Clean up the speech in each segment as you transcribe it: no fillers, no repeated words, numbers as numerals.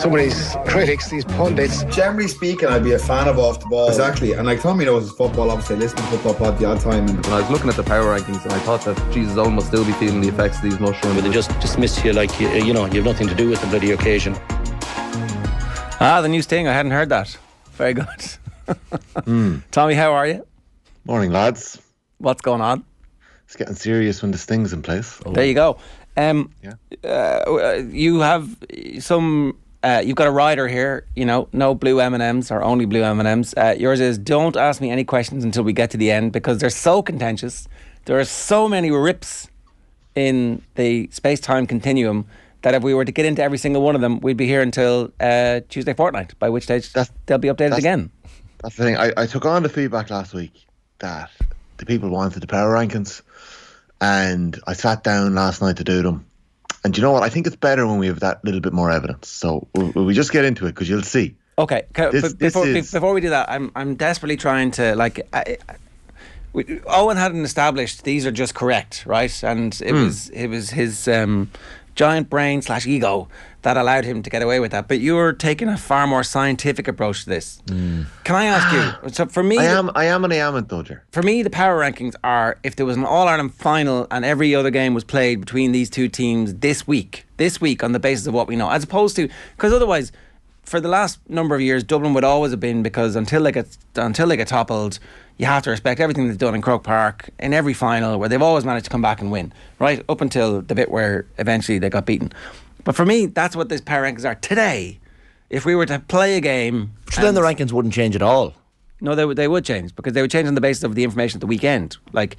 some of these critics, these pundits. Generally speaking, I'd be a fan of off the ball. Exactly, and like Tommy knows football, obviously I listen to football pod the odd time. And when I was looking at the power rankings, and I thought that Jesus Owen must still be feeling the effects of these mushrooms. But they just dismiss you like you know you have nothing to do with the bloody occasion. The new Sting. I hadn't heard that. Very good. Tommy, how are you? Morning, lads. What's going on? It's getting serious when the Sting's in place. There you go. You have some. You've got a rider here. You know, no blue M&Ms or only blue M&Ms. Yours is don't ask me any questions until we get to the end because they're so contentious. There are so many rips in the space-time continuum that if we were to get into every single one of them, we'd be here until Tuesday fortnight. By which stage they'll be updated again. That's the thing. I took on the feedback last week that the people wanted the power rankings, and I sat down last night to do them. And you know what? I think it's better when we have that little bit more evidence. So will we just get into it because you'll see. Okay. Before we do that, I'm desperately trying to Owen hadn't established these are just correct, right? And it was his giant brain / ego that allowed him to get away with that. But you're taking a far more scientific approach to this. Can I ask you? So for me, I am and I amn't though, Ger. For me, the power rankings are if there was an All-Ireland final and every other game was played between these two teams this week on the basis of what we know, as opposed to because otherwise, for the last number of years, Dublin would always have been because until they get toppled, you have to respect everything they've done in Croke Park in every final where they've always managed to come back and win, right up until the bit where eventually they got beaten. But for me, that's what these power rankings are today. If we were to play a game, so then the rankings wouldn't change at all. No, they would change because they would change on the basis of the information at the weekend. Like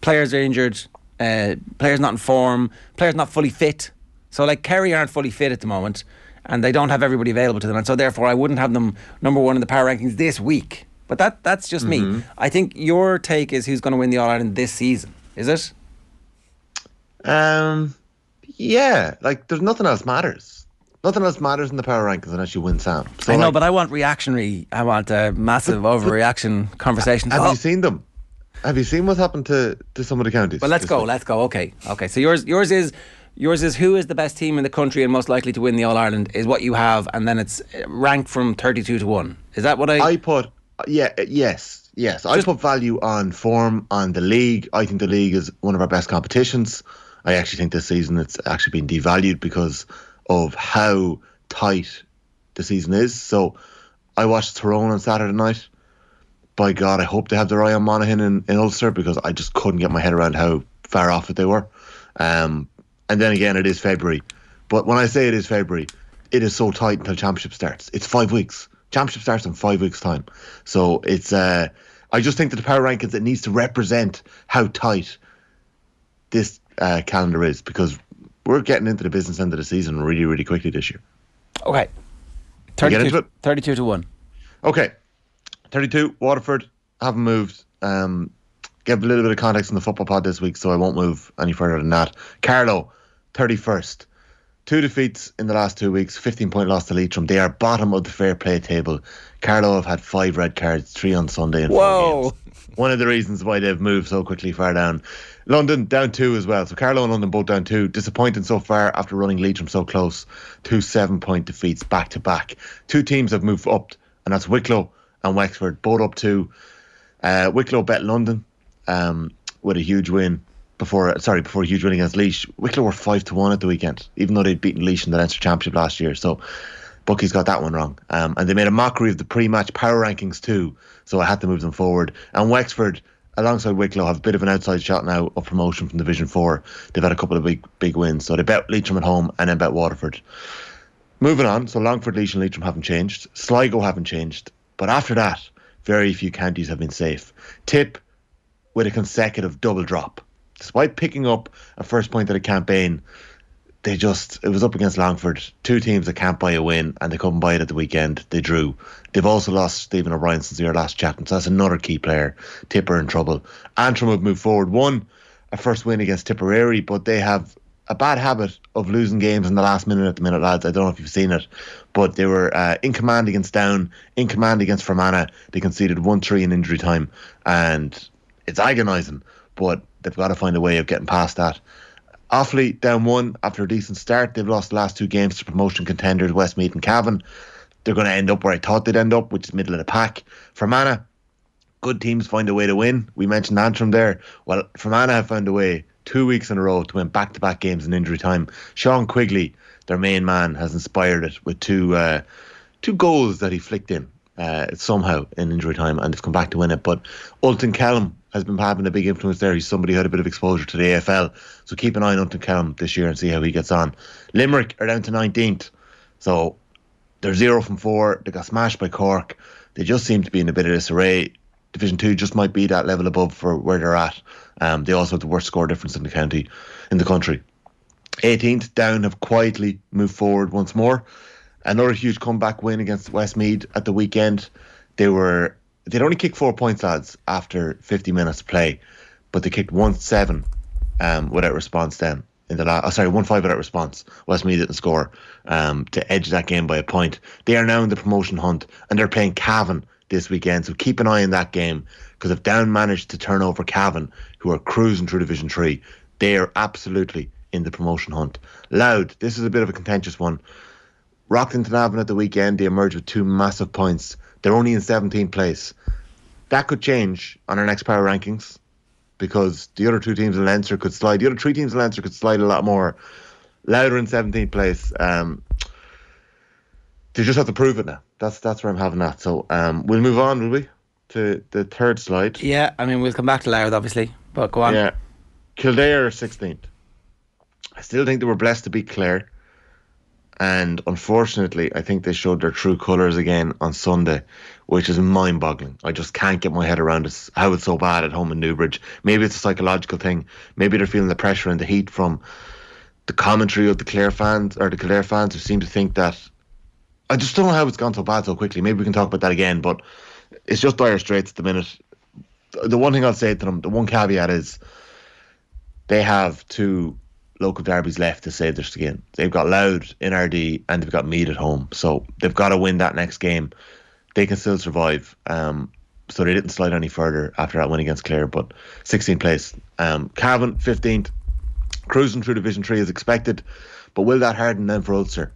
players are injured, players not in form, players not fully fit. So like Kerry aren't fully fit at the moment, and they don't have everybody available to them, and so therefore I wouldn't have them number one in the power rankings this week. But that's just me. I think your take is who's going to win the All-Ireland this season. Is it? Yeah, like there's nothing else matters. Nothing else matters in the power rankings unless you win Sam. So I know, but I want reactionary. I want a massive overreaction conversation. Have you seen them? Have you seen what's happened to some of the counties? Well, let's go. Okay. So yours is who is the best team in the country and most likely to win the All-Ireland is what you have, and then it's ranked from 32 to 1. Is that what I put? Yes. I put value on form, on the league. I think the league is one of our best competitions. I actually think this season it's actually been devalued because of how tight the season is. So I watched Tyrone on Saturday night. By God, I hope they have their eye on Monaghan in Ulster because I just couldn't get my head around how far off it they were. And then again, it is February. But when I say it is February, it is so tight until Championship starts. It's 5 weeks. Championship starts in 5 weeks' time. So it's I just think that the power rankings, it needs to represent how tight this calendar is because we're getting into the business end of the season really, really quickly this year. Okay. 32 to 1. Okay. 32, Waterford haven't moved. Give a little bit of context in the football pod this week, so I won't move any further than that. Carlow, 31st. 2 defeats in the last 2 weeks, 15-point loss to Leitrim. They are bottom of the fair play table. Carlow have had 5 red cards, 3 on Sunday and 4 games. One of the reasons why they've moved so quickly far down. London down 2 as well. So Carlow and London both down 2. Disappointing so far after running Leitrim so close. 2 7-point defeats back to back. 2 teams have moved up, and that's Wicklow and Wexford, both up 2. Wicklow bet London with a huge win before a huge win against Laois. Wicklow were 5-1 at the weekend, even though they'd beaten Laois in the Leinster Championship last year. So Bucky's got that one wrong. And they made a mockery of the pre-match power rankings too, so I had to move them forward. And Wexford, alongside Wicklow, have a bit of an outside shot now of promotion from Division 4. They've had a couple of big wins. So they bet Leitrim at home and then bet Waterford. Moving on, so Longford, Laois and Leitrim haven't changed. Sligo haven't changed. But after that, very few counties have been safe. Tip with a consecutive double drop. Despite picking up a first point of the campaign, it was up against Longford. 2 teams that can't buy a win, and they couldn't buy it at the weekend. They drew. They've also lost Stephen O'Brien since we were last chatting, so that's another key player. Tipper in trouble. Antrim have moved forward. Won a first win against Tipperary, but they have a bad habit of losing games in the last minute at the minute, lads. I don't know if you've seen it, but they were in command against Down, in command against Fermanagh. They conceded 1-3 in injury time, and it's agonising, but they've got to find a way of getting past that. Offaly down 1 after a decent start. They've lost the last 2 games to promotion contenders Westmeath and Cavan. They're going to end up where I thought they'd end up, which is middle of the pack. Fermanagh, good teams find a way to win. We mentioned Antrim there. Well, Fermanagh have found a way 2 weeks in a row to win back-to-back games in injury time. Sean Quigley, their main man, has inspired it with two goals that he flicked in somehow in injury time, and they've come back to win it. But Ulton Kellam has been having a big influence there. He's somebody who had a bit of exposure to the AFL. So keep an eye on Ulton Kellam this year and see how he gets on. Limerick are down to 19th. So they're 0 from 4. They got smashed by Cork. They just seem to be in a bit of disarray. Division 2 just might be that level above for where they're at. They also have the worst score difference in the country. 18th down have quietly moved forward once more. Another huge comeback win against Westmeath at the weekend. They'd only kicked 4 points, lads, after 50 minutes of play, but they kicked 1-7 without response then. 1-5 without response. Westmeath didn't score to edge that game by a point. They are now in the promotion hunt, and they're playing Cavan this weekend, so keep an eye on that game, because if Down managed to turn over Cavan, who are cruising through Division 3, they are absolutely in the promotion hunt. Louth, this is a bit of a contentious one. Rockton to Navan at the weekend, they emerged with 2 massive points. They're only in 17th place. That could change on our next power rankings, because the other 2 teams in Leinster could slide. The other 3 teams in Leinster could slide a lot more. Louth are in 17th place. They just have to prove it now. That's where I'm having that. So we'll move on, will we, to the third slide? Yeah, I mean, we'll come back to Louth, obviously, but go on. Yeah, Kildare are 16th. I still think they were blessed to beat Clare. And unfortunately, I think they showed their true colours again on Sunday, which is mind-boggling. I just can't get my head around it, how it's so bad at home in Newbridge. Maybe it's a psychological thing. Maybe they're feeling the pressure and the heat from the commentary of the Kildare fans who seem to think that... I just don't know how it's gone so bad so quickly. Maybe we can talk about that again, but it's just dire straits at the minute. The one thing I'll say to them, the one caveat is they have 2 local derbies left to save their skin. They've got Louth in RD and they've got Meath at home, so they've got to win that next game. They can still survive, so they didn't slide any further after that win against Clare. But 16th place. Cavan 15th, cruising through Division 3 as expected, but will that harden them for Ulster?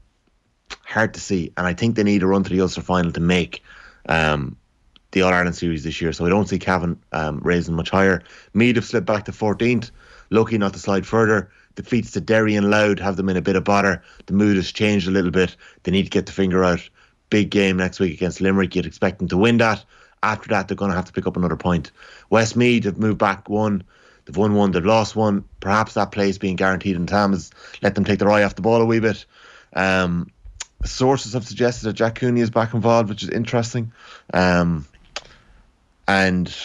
Hard to see, and I think they need a run to the Ulster final to make the All-Ireland series this year, so I don't see Cavan raising much higher. Meath have slipped back to 14th, lucky not to slide further. Defeats to Derry and Louth have them in a bit of bother. The mood has changed a little bit. They need to get the finger out. Big game next week against Limerick. You'd expect them to win that. After that, they're going to have to pick up another point. Westmeath have moved back 1. They've won 1. They've lost 1. Perhaps that place being guaranteed in time has let them take their eye off the ball a wee bit. Sources have suggested that Jack Cooney is back involved, which is interesting. And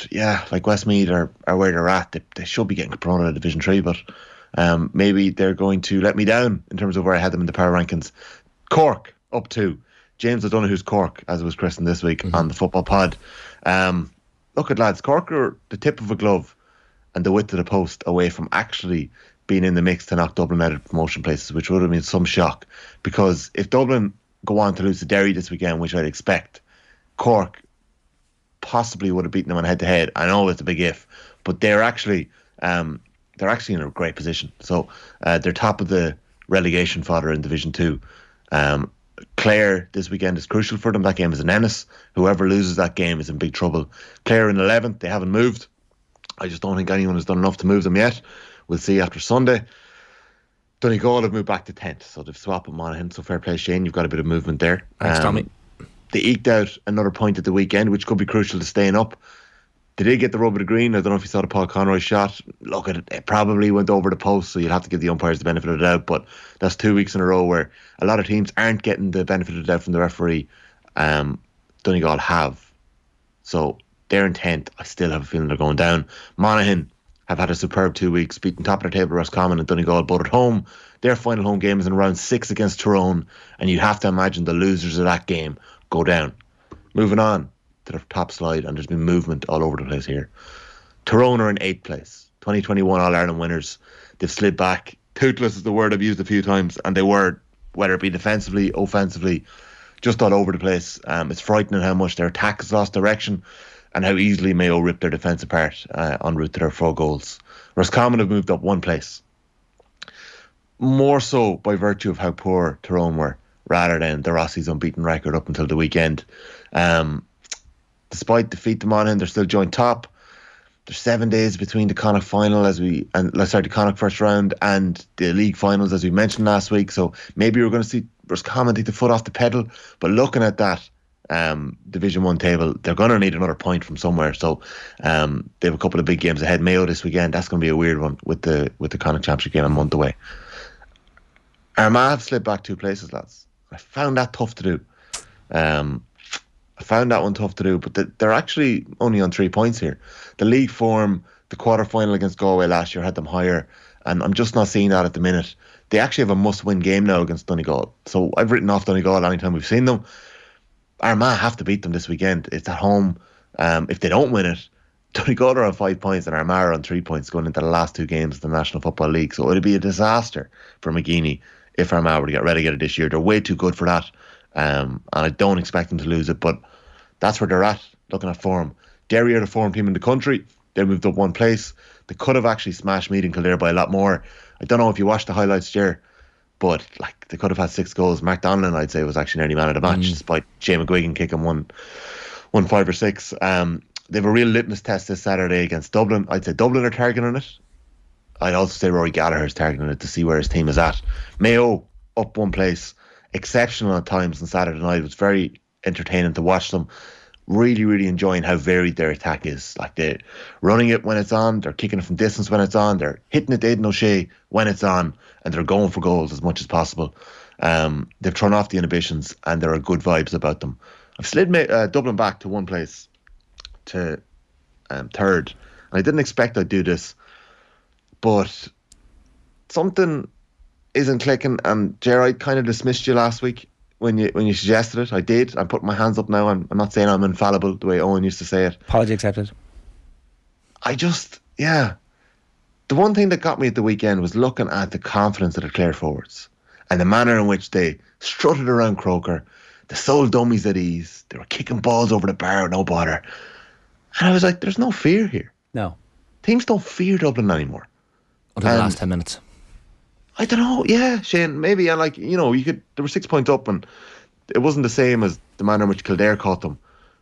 yeah, like Westmeath are where they're at. They should be getting promoted out of Division 3, but maybe they're going to let me down in terms of where I had them in the power rankings. Cork up 2. James O'Donoghue's Cork, as it was christened this week on the football pod. Look at lads, Cork are the tip of a glove and the width of the post away from actually being in the mix to knock Dublin out of promotion places, which would have been some shock, because if Dublin go on to lose to Derry this weekend, which I'd expect, Cork possibly would have beaten them on head-to-head. I know it's a big if, but they're actually in a great position. So they're top of the relegation fodder in Division 2. Clare this weekend is crucial for them. That game is in Ennis. Whoever loses that game is in big trouble. Clare in 11th. They haven't moved. I just don't think anyone has done enough to move them yet. We'll see after Sunday. Donegal have moved back to 10th, so they've swapped with Monaghan. So fair play, Shane. You've got a bit of movement there. Thanks, Tommy. They eked out another point at the weekend, which could be crucial to staying up. They did get the rub of the green. I don't know if you saw the Paul Conroy shot. Look, it probably went over the post, so you'll have to give the umpires the benefit of the doubt. But that's 2 weeks in a row where a lot of teams aren't getting the benefit of the doubt from the referee. Donegal have. So they're in 10th. I still have a feeling they're going down. Monaghan have had a superb 2 weeks, beating top of their table Roscommon and Donegal both at home. Their final home game is in round 6 against Tyrone, and you'd have to imagine the losers of that game go down. Moving on to the top slide, and there's been movement all over the place here. Tyrone are in 8th place, 2021 All-Ireland winners. They've slid back. Toothless is the word I've used a few times, and they were, whether it be defensively, offensively, just all over the place. It's frightening how much their attack has lost direction and how easily Mayo ripped their defence apart en route to their 4 goals. Roscommon have moved up 1 place. more so by virtue of how poor Tyrone were, rather than the Rossies' unbeaten record up until the weekend. Despite defeat to Monaghan, they're still joint top. There's 7 days between the Connacht final the Connacht first round and the league finals, as we mentioned last week. So maybe we're going to see Roscommon take the foot off the pedal. But looking at that Division 1 table, they're going to need another point from somewhere. So they have a couple of big games ahead. Mayo this weekend. That's going to be a weird one with the Connacht Championship game a month away. Armagh have slipped back 2 places, lads. I found that tough to do. I found that one tough to do, but they're actually only on 3 points here. The league form, the quarter-final against Galway last year had them higher, and I'm just not seeing that at the minute. They actually have a must-win game now against Donegal. So I've written off Donegal anytime we've seen them. Armagh have to beat them this weekend. It's at home. If they don't win it, Donegal are on 5 points and Armagh are on 3 points going into the last 2 games of the National Football League. So it'd be a disaster for McGeeney if Armagh were to get relegated this year. They're way too good for that. And I don't expect them to lose it, but that's where they're at, looking at form. Derry are the form team in the country. They moved up 1 place. They could have actually smashed Meath and Kildare by a lot more. I don't know if you watched the highlights, Ger, but they could have had 6 goals. Mark Donlan, I'd say, was actually nearly man of the match, despite Jay McGuigan kicking 5 or 6. They have a real litmus test this Saturday against Dublin. I'd say Dublin are targeting it. I'd also say Rory Gallagher is targeting it to see where his team is at. Mayo up 1 place. Exceptional at times on Saturday night. It was very entertaining to watch them. Really, really enjoying how varied their attack is. Like, they're running it when it's on, they're kicking it from distance when it's on, they're hitting it to Aidan O'Shea when it's on, and they're going for goals as much as possible. They've thrown off the inhibitions, and there are good vibes about them. I've slid Dublin back to 1 place to 3rd, and I didn't expect I'd do this, but something isn't clicking. And Ger, I kind of dismissed you last week when you suggested it. I did. I'm putting my hands up now. I'm not saying I'm infallible the way Owen used to say it. Apology accepted. The one thing that got me at the weekend was looking at the confidence of the Clare forwards and the manner in which they strutted around Croker. They sold dummies at ease. They were kicking balls over the bar with no bother. And I was like, there's no fear here. No. Teams don't fear Dublin anymore. Until the last 10 minutes. I don't know. Yeah, Shane, maybe. And they were 6 points up, and it wasn't the same as the manner in which Kildare caught them.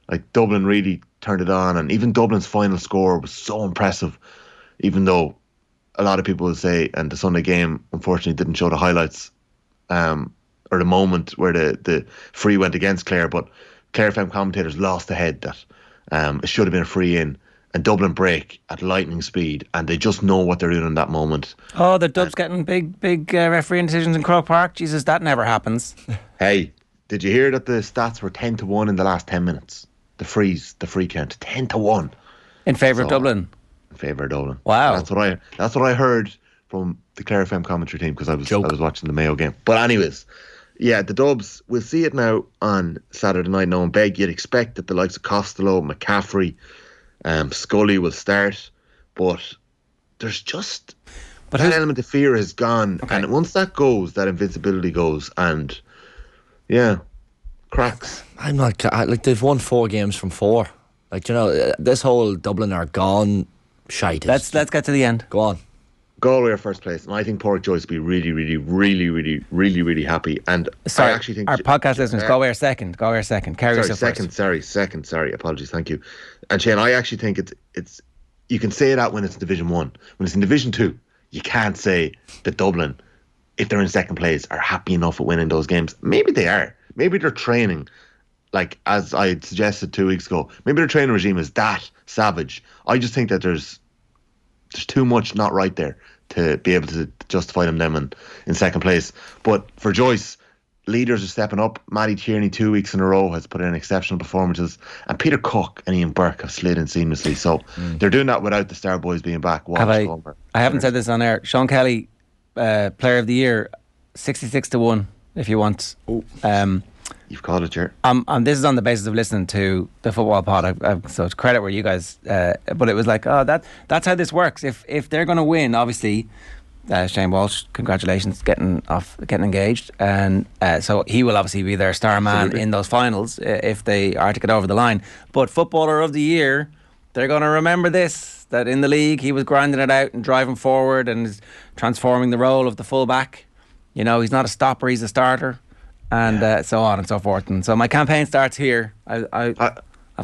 Like, Dublin really turned it on, and even Dublin's final score was so impressive, even though a lot of people will say, and the Sunday game unfortunately didn't show the highlights, or the moment where the free went against Clare, but Clare FM commentators lost the head that it should have been a free in. And Dublin break at lightning speed, and they just know what they're doing in that moment. Oh, the Dubs getting big refereeing decisions in Croke Park. Jesus, that never happens. Hey, did you hear that the stats were 10-1 in the last 10 minutes? The free count, 10-1 in favour of Dublin. In favour of Dublin. Wow, that's what I heard from the Clare FM commentary team, because I was watching the Mayo game. But anyways, yeah, the Dubs, we'll see it now on Saturday night. Now in Beg, you'd expect that the likes of Costello, McCaffrey, Scully will start, but there's just that element of fear has gone, and once that goes, that invincibility goes, and cracks. I'm not they've won 4 games from 4. This whole Dublin are gone shite. Let's get to the end. Go on. Galway are first place, and I think Pork Joyce will be really, really, really, really, really, really happy. And sorry, I actually think our podcast listeners, Galway are second. Carry yourself second. first. Sorry. Apologies. Thank you. And Shane, I actually think it's you can say that when it's in Division 1. When it's in Division 2, you can't say that Dublin, if they're in second place, are happy enough with winning those games. Maybe they are. Maybe they're training, like as I suggested 2 weeks ago. Maybe their training regime is that savage. I just think that there's too much not right there to be able to justify them in second place. But for Joyce, leaders are stepping up. Matty Tierney 2 weeks in a row has put in exceptional performances, and Peter Cook and Ian Burke have slid in seamlessly. So they're doing that without the Star Boys being back. I haven't said this on air. Sean Kelly, Player of the Year, 66-1 if you want. You've called it, Ger. And this is on the basis of listening to the football pod. So it's credit where you guys. But it was like, that's how this works. If they're going to win, obviously, Shane Walsh, congratulations, getting engaged, and so he will obviously be their star man in those finals if they are to get over the line. But Footballer of the Year, they're going to remember this. that in the league he was grinding it out and driving forward and is transforming the role of the fullback. You know, he's not a stopper, he's a starter, and so on and so forth. And so my campaign starts here. I've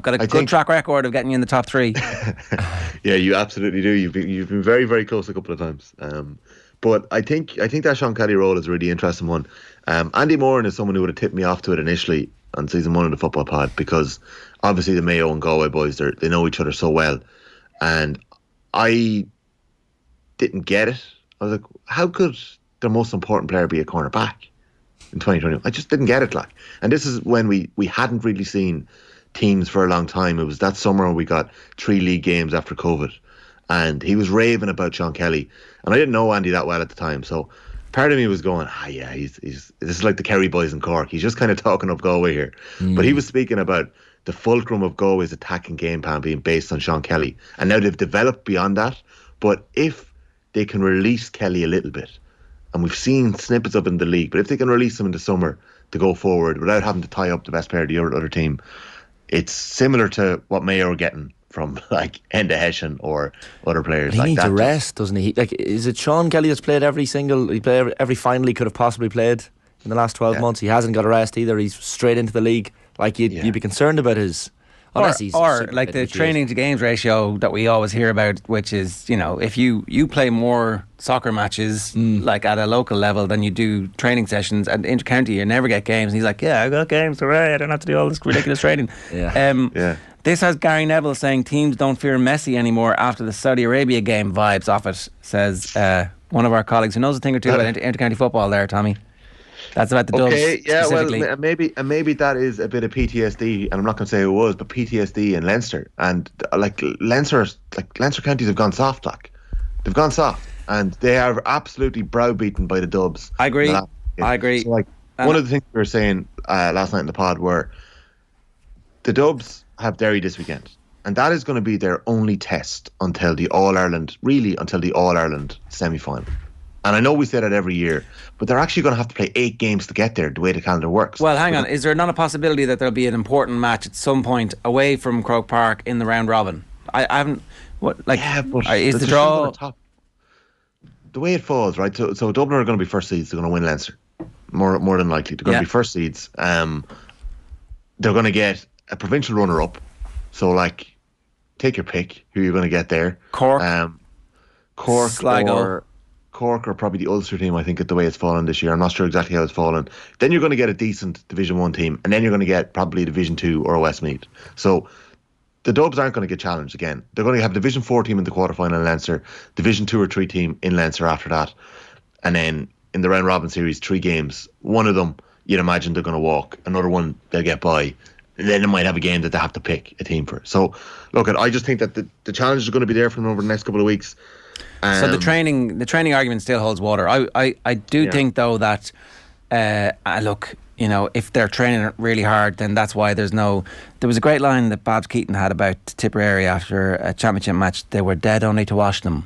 got a good track record of getting you in the top 3. Yeah, you absolutely do. You've been very, very close a couple of times. But I think that Sean Kelly role is a really interesting one. Andy Moran is someone who would have tipped me off to it initially on season 1 of the Football Pod, because obviously the Mayo and Galway boys, they know each other so well, and I didn't get it. I was like, how could their most important player be a cornerback in 2020? I just didn't get it. And this is when we hadn't really seen teams for a long time. It was that summer when we got 3 league games after COVID, and he was raving about Sean Kelly, and I didn't know Andy that well at the time, so part of me was going, he's this is like the Kerry boys in Cork. He's just kind of talking up Galway here. But he was speaking about the fulcrum of Galway's attacking game plan being based on Sean Kelly. And now they've developed beyond that. But if they can release Kelly a little bit, and we've seen snippets of in the league, but if they can release him in the summer to go forward without having to tie up the best player of the other team, it's similar to what Mayo are getting from like Enda Hessian or other players. He like needs that. a rest, doesn't he? Like, is it Sean Kelly that's played every final he could have possibly played in the last 12 months? He hasn't got a rest either. He's straight into the league. Like, you'd be concerned about his, unless he's or like the training to games ratio that we always hear about, which is, you know, if you play more soccer matches like at a local level than you do training sessions, and inter-county you never get games, and he's like, I got games, hooray, I don't have to do all this ridiculous training. This has Gary Neville saying teams don't fear Messi anymore after the Saudi Arabia game. Vibes off it, says one of our colleagues who knows a thing or two about inter-county football there, Tommy. That's about the Dubs specifically. Well, maybe that is a bit of PTSD, and I'm not going to say who it was, but PTSD in Leinster. And Leinster counties have gone soft, they've gone soft, and they are absolutely browbeaten by the Dubs. I agree. So, one of the things we were saying last night in the pod were the Dubs have Derry this weekend, and that is going to be their only test until the All-Ireland semi-final. And I know we say that every year, but they're actually going to have to play 8 games to get there, the way the calendar works. Well, hang on. Is there not a possibility that there'll be an important match at some point away from Croke Park in the round robin? I haven't. Is the draw the way it falls, right? So Dublin are going to be first seeds. They're going to win Leinster, more than likely. They're going to be first seeds. They're going to get a provincial runner-up. So, take your pick who you're going to get there. Cork, Sligo. Cork are probably the Ulster team, I think, at the way it's fallen this year. I'm not sure exactly how it's fallen. Then you're going to get a decent Division 1 team, and then you're going to get probably a Division 2 or a Westmeath. So the Dubs aren't going to get challenged again. They're going to have a Division 4 team in the quarterfinal in Leinster, Division 2 or 3 team in Leinster after that. And then in the round robin series, 3 games. One of them, you'd imagine they're going to walk. Another one, they'll get by. And then they might have a game that they have to pick a team for. So, look, I just think that the challenges are going to be there for them over the next couple of weeks. So the training argument still holds water. I do think though that look, you know, if they're training really hard, then that's why there was a great line that Babs Keaton had about Tipperary after a championship match. They were dead only to wash them.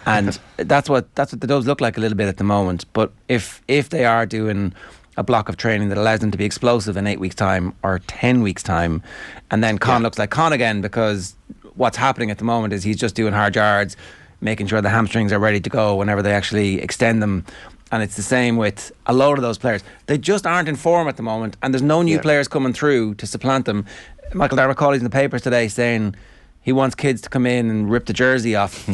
And that's what the Dubs look like a little bit at the moment. But if they are doing a block of training that allows them to be explosive in 8 weeks time or 10 weeks time, and then Con looks like Con again, because what's happening at the moment is he's just doing hard yards, making sure the hamstrings are ready to go whenever they actually extend them. And it's the same with a load of those players. They just aren't in form at the moment, and there's no new players coming through to supplant them. Michael Darragh-Cawley's in the papers today saying he wants kids to come in and rip the jersey off.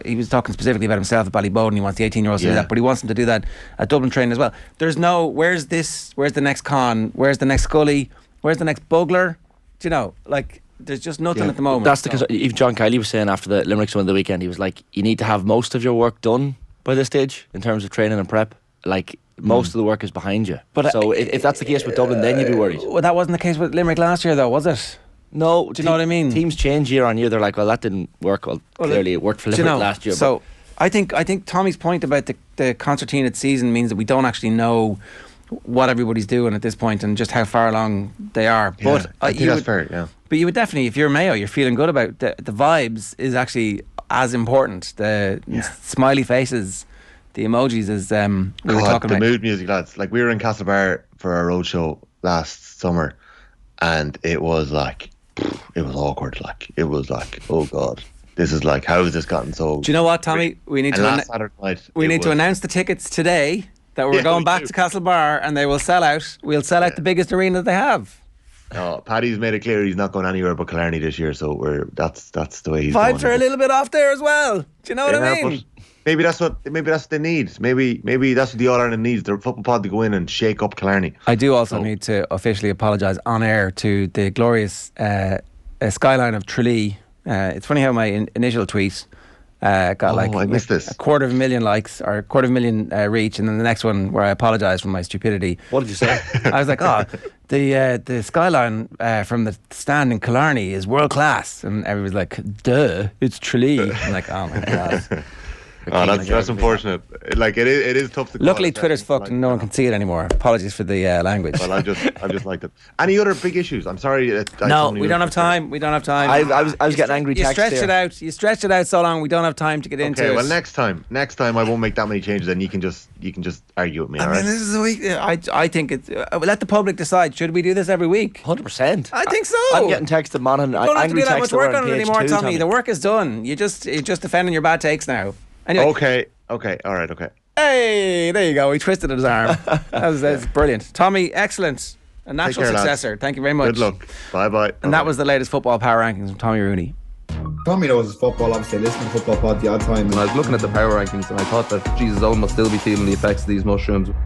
He was talking specifically about himself at Ballyboden. He wants the 18-year-olds to do that, but he wants them to do that at Dublin training as well. There's no, where's the next Con? Where's the next Scully? Where's the next Bugler? Do you know, there's just nothing at the moment. That's because even John Kiley was saying after the Limerick one of the weekend, he was like, you need to have most of your work done by this stage in terms of training and prep. Most of the work is behind you. But so if that's the case with Dublin, then you'd be worried. Well, that wasn't the case with Limerick last year, though, was it? No. Do you know what I mean? Teams change year on year. They're like, well, that didn't work. Well, clearly it worked for Limerick last year. So I think Tommy's point about the concertinaed season means that we don't actually know what everybody's doing at this point and just how far along they are. But I think that's fair, yeah. But you would definitely, if you're Mayo, you're feeling good about the vibes is actually as important. The smiley faces, the emojis, as we were talking about. The mood music, lads. We were in Castlebar for our roadshow last summer, and it was awkward. It was oh God, this is like, how has this gotten so? Do you know what, Tommy? We need And to last Saturday night, we it need to was- announce the tickets today that we're Yeah, going we back do. to Castlebar, and they will sell out. We'll sell out the biggest arena they have. No, Paddy's made it clear he's not going anywhere but Killarney this year, so that's the way he's Vibes going. are a little bit off there as well. Do you know what I mean? But maybe that's what they need. Maybe that's what the All Ireland needs. The football pod to go in and shake up Killarney. I do also need to officially apologise on air to the glorious skyline of Tralee. It's funny how my initial tweet got I missed this. 250,000 likes or 250,000 reach, and then the next one where I apologised for my stupidity. What did you say? I was like, the skyline from the stand in Killarney is world class, and everybody's like, duh, it's Tralee. I'm like, oh my god. Oh, that's unfortunate. Like it is tough to call. Luckily, it, Twitter's fucked and no one can see it anymore. Apologies for the language. Well, I just liked it. Any other big issues? I'm sorry. No, we don't have time. We don't have time. I was getting angry You texts stretched there. it out. You stretched it out so long. We don't have time to get into Okay, it. well next time I won't make that many changes, and you can just argue with me. I all mean, right? this is a week. I think it's. Let the public decide. Should we do this every week? 100%. I think so. I'm getting texted, man, and You don't have to angry do that texts much work that on were it on anymore, page 2, Tommy. The work is done. You're just defending your bad takes now. Anyway. Okay, all right, okay. Hey, there you go. He twisted his arm. That's brilliant. Tommy, excellent. A natural care, lads. successor. Thank you very much. Good luck. Bye. And that was the latest football power rankings from Tommy Rooney. Tommy knows his football, obviously. Listen to football pod the odd time. And I was looking at the power rankings and I thought that Jesus Owen must still be feeling the effects of these mushrooms.